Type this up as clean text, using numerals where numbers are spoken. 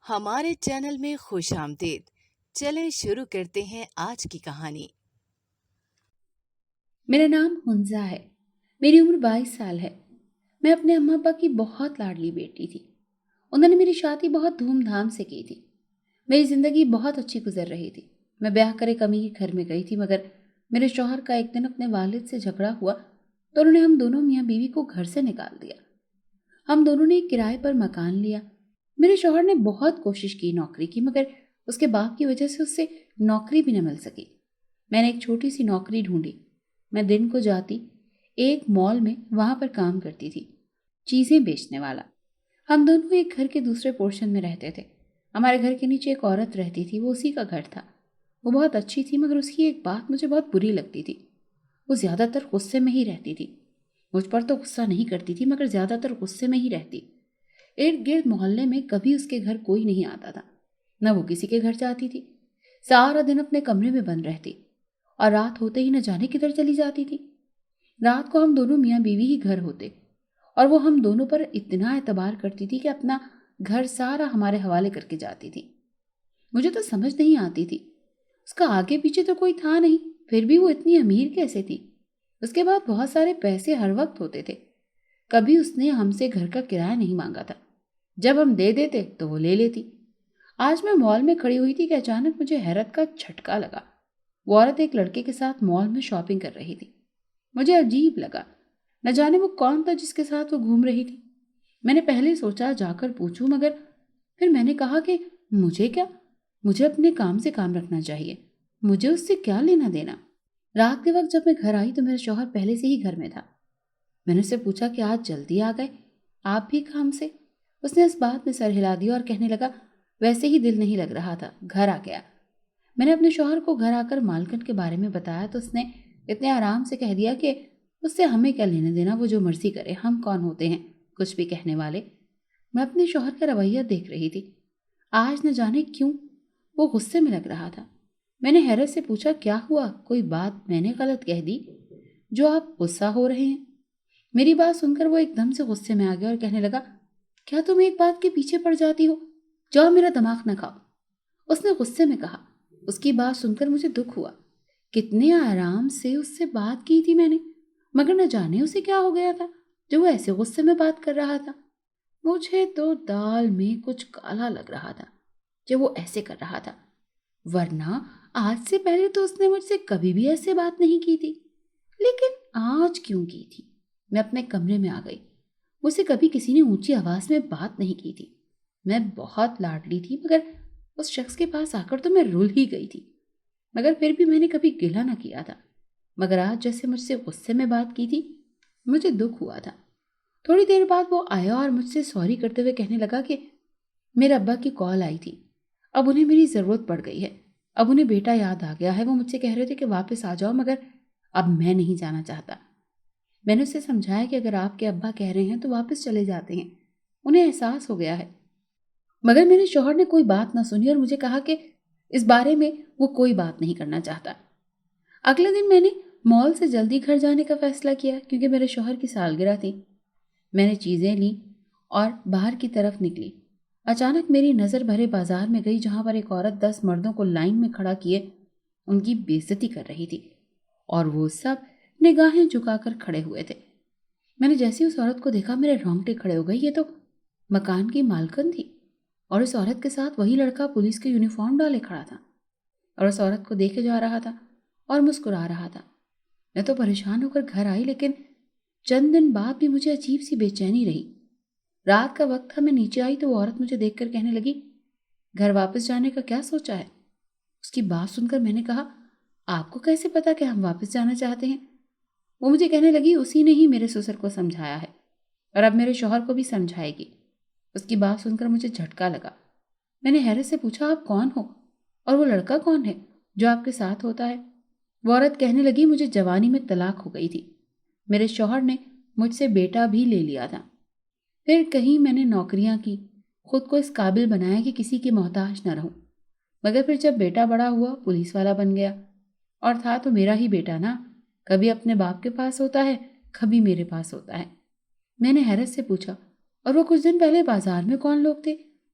ہمارے چینل میں خوش آمدید۔ چلیں شروع کرتے ہیں آج کی کہانی۔ میرا نام ہنزا ہے۔ میری عمر 22 سال ہے۔ میں اپنے اماں ابا کی بہت لاڈلی بیٹی تھی۔ انہوں نے میری شادی بہت دھوم دھام سے کی تھی۔ میری زندگی بہت اچھی گزر رہی تھی۔ میں بیاہ کر ایک امیر گھر میں گئی تھی، مگر میرے شوہر کا ایک دن اپنے والد سے جھگڑا ہوا تو انہوں نے ہم دونوں میاں بیوی کو گھر سے نکال دیا۔ ہم دونوں نے ایک کرائے پر مکان لیا۔ میرے شوہر نے بہت کوشش کی نوکری کی، مگر اس کے باپ کی وجہ سے اس سے نوکری بھی نہ مل سکی۔ میں نے ایک چھوٹی سی نوکری ڈھونڈی۔ میں دن کو جاتی ایک مال میں، وہاں پر کام کرتی تھی، چیزیں بیچنے والا۔ ہم دونوں ایک گھر کے دوسرے پورشن میں رہتے تھے۔ ہمارے گھر کے نیچے ایک عورت رہتی تھی، وہ اسی کا گھر تھا۔ وہ بہت اچھی تھی، مگر اس کی ایک بات مجھے بہت بری لگتی تھی۔ وہ زیادہ تر غصے میں ہی رہتی تھی۔ مجھ پر تو غصہ نہیں کرتی تھی، مگر زیادہ تر غصے میں ہی رہتی۔ ارد گرد محلے میں کبھی اس کے گھر کوئی نہیں آتا تھا، نہ وہ کسی کے گھر جاتی تھی۔ سارا دن اپنے کمرے میں بند رہتی اور رات ہوتے ہی نہ جانے کدھر چلی جاتی تھی۔ رات کو ہم دونوں میاں بیوی ہی گھر ہوتے اور وہ ہم دونوں پر اتنا اعتبار کرتی تھی کہ اپنا گھر سارا ہمارے حوالے کر کے جاتی تھی۔ مجھے تو سمجھ نہیں آتی تھی، اس کا آگے پیچھے تو کوئی تھا نہیں، پھر بھی وہ اتنی امیر کیسے تھی؟ اس کے بعد بہت سارے پیسے ہر وقت ہوتے تھے۔ کبھی اس نے ہم سے گھر کا کرایہ نہیں مانگا تھا۔ جب ہم دے دیتے تو وہ لے لیتی۔ آج میں مال میں کھڑی ہوئی تھی کہ اچانک مجھے حیرت کا جھٹکا لگا۔ وہ عورت ایک لڑکے کے ساتھ مال میں شاپنگ کر رہی تھی۔ مجھے عجیب لگا، نہ جانے وہ کون تھا جس کے ساتھ وہ گھوم رہی تھی۔ میں نے پہلے سوچا جا کر پوچھوں، مگر پھر میں نے کہا کہ مجھے کیا، مجھے اپنے کام سے کام رکھنا چاہیے، مجھے اس سے کیا لینا دینا۔ رات کے وقت جب میں گھر آئی تو میرا شوہر پہلے سے ہی گھر میں تھا۔ میں نے اس سے پوچھا کہ آج جلدی آ گئے آپ بھی کام سے؟ اس نے اس بات میں سر ہلا دیا اور کہنے لگا ویسے ہی دل نہیں لگ رہا تھا، گھر آ گیا۔ میں نے اپنے شوہر کو گھر آ کر مالکن کے بارے میں بتایا تو اس نے اتنے آرام سے کہہ دیا کہ اس سے ہمیں کیا لینے دینا، وہ جو مرضی کرے، ہم کون ہوتے ہیں کچھ بھی کہنے والے۔ میں اپنے شوہر کا رویہ دیکھ رہی تھی۔ آج نہ جانے کیوں وہ غصے میں لگ رہا تھا۔ میں نے حیرت سے پوچھا کیا ہوا، کوئی بات میں نے غلط کہہ دی جو آپ غصہ ہو رہے ہیں؟ میری بات سن کر وہ ایک دم سے غصے میں آ گیا اور کہنے لگا کیا تم ایک بات کے پیچھے پڑ جاتی ہو، جاؤ میرا دماغ نہ کھاؤ۔ اس نے غصے میں کہا۔ اس کی بات سن کر مجھے دکھ ہوا۔ کتنے آرام سے اس سے بات کی تھی میں نے، مگر نہ جانے اسے کیا ہو گیا تھا جو وہ ایسے غصے میں بات کر رہا تھا۔ مجھے تو دال میں کچھ کالا لگ رہا تھا جب وہ ایسے کر رہا تھا، ورنہ آج سے پہلے تو اس نے مجھ سے کبھی بھی ایسے بات نہیں کی تھی، لیکن آج کیوں کی تھی؟ میں اپنے کمرے میں آ گئی۔ مجھ سے کبھی کسی نے اونچی آواز میں بات نہیں کی تھی۔ میں بہت لاڈلی تھی، مگر اس شخص کے پاس آ کر تو میں رول ہی گئی تھی، مگر پھر بھی میں نے کبھی گلہ نہ کیا تھا۔ مگر آج جیسے مجھ سے غصے میں بات کی تھی، مجھے دکھ ہوا تھا۔ تھوڑی دیر بعد وہ آیا اور مجھ سے سوری کرتے ہوئے کہنے لگا کہ میرے ابا کی کال آئی تھی، اب انہیں میری ضرورت پڑ گئی ہے، اب انہیں بیٹا یاد آ گیا ہے، وہ مجھ سے کہہ رہے تھے کہ واپس آ جاؤ، مگر اب میں نہیں جانا چاہتا۔ میں نے اسے سمجھایا کہ اگر آپ کے ابا کہہ رہے ہیں تو واپس چلے جاتے ہیں، انہیں احساس ہو گیا ہے۔ مگر میرے شوہر نے کوئی بات نہ سنی اور مجھے کہا کہ اس بارے میں وہ کوئی بات نہیں کرنا چاہتا۔ اگلے دن میں نے مال سے جلدی گھر جانے کا فیصلہ کیا کیونکہ میرے شوہر کی سالگرہ تھی۔ میں نے چیزیں لیں اور باہر کی طرف نکلی۔ اچانک میری نظر بھرے بازار میں گئی جہاں پر ایک عورت 10 مردوں کو لائن میں کھڑا کیے ان کی بے عزتی کر رہی تھی اور وہ سب نگاہیں جھکا کر کھڑے ہوئے تھے۔ میں نے جیسے اس عورت کو دیکھا میرے رونگٹے کھڑے ہو گئے۔ یہ تو مکان کی مالکن تھی اور اس عورت کے ساتھ وہی لڑکا پولیس کے یونیفارم ڈالے کھڑا تھا اور اس عورت کو دیکھے جا رہا تھا اور مسکرا رہا تھا۔ میں تو پریشان ہو کر گھر آئی، لیکن چند دن بعد بھی مجھے عجیب سی بے چینی رہی۔ رات کا وقت تھا، میں نیچے آئی تو وہ عورت مجھے دیکھ کر کہنے لگی گھر واپس جانے کا کیا سوچا ہے؟ اس کی بات سن کر میں نے کہا آپ کو کیسے پتا کہ ہم واپس جانا چاہتے ہیں؟ وہ مجھے کہنے لگی اسی نے ہی میرے سسر کو سمجھایا ہے اور اب میرے شوہر کو بھی سمجھائے گی۔ اس کی بات سن کر مجھے جھٹکا لگا۔ میں نے حیرت سے پوچھا آپ کون ہو اور وہ لڑکا کون ہے جو آپ کے ساتھ ہوتا ہے؟ وہ عورت کہنے لگی مجھے جوانی میں طلاق ہو گئی تھی، میرے شوہر نے مجھ سے بیٹا بھی لے لیا تھا، پھر کہیں میں نے نوکریاں کی، خود کو اس قابل بنایا کہ کسی کی محتاج نہ رہوں، مگر پھر جب بیٹا بڑا ہوا پولیس والا بن گیا، اور تھا تو میرا ہی بیٹا نا، کبھی اپنے باپ کے پاس ہوتا ہے کبھی میرے پاس ہوتا ہے۔ میں نے حیرت سے پوچھا اور وہ کچھ دن پہلے بازار میں کون لوگ تھے